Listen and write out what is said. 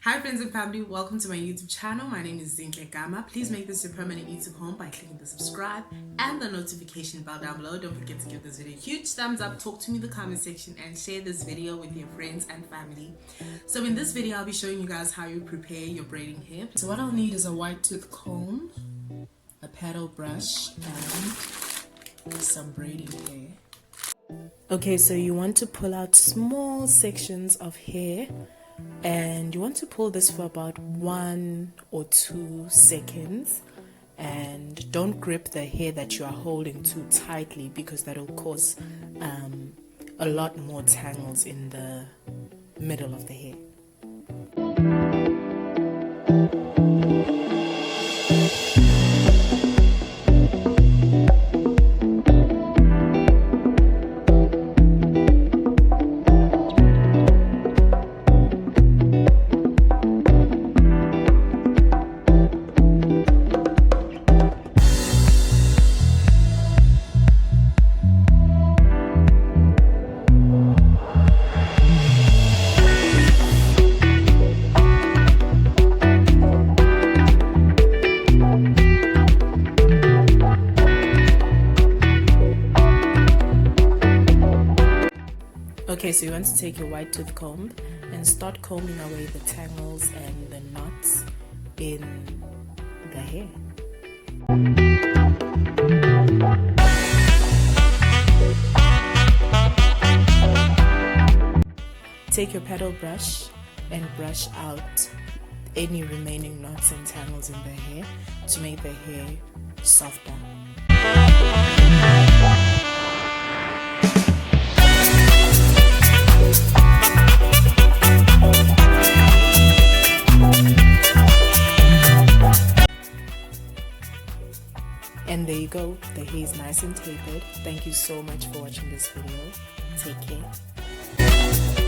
Hi friends and family, welcome to my YouTube channel. My name is Zinhle Gama. Please make this your permanent YouTube home by clicking the subscribe and the notification bell down below. Don't forget to give this video a huge thumbs up, talk to me in the comment section, and share this video with your friends and family. So in this video, I'll be showing you guys how you prepare your braiding hair. So what I'll need is a white tooth comb, a paddle brush, and some braiding hair. Okay, so you want to pull out small sections of hair and you want to pull this for about 1 or 2 seconds, and don't grip the hair that you are holding too tightly because that will cause a lot more tangles in the middle of the hair. Okay, so you want to take your white tooth comb and start combing away the tangles and the knots in the hair. Take your paddle brush and brush out any remaining knots and tangles in the hair to make the hair softer. And there you go, the hair is nice and tapered. Thank you so much for watching this video. Take care.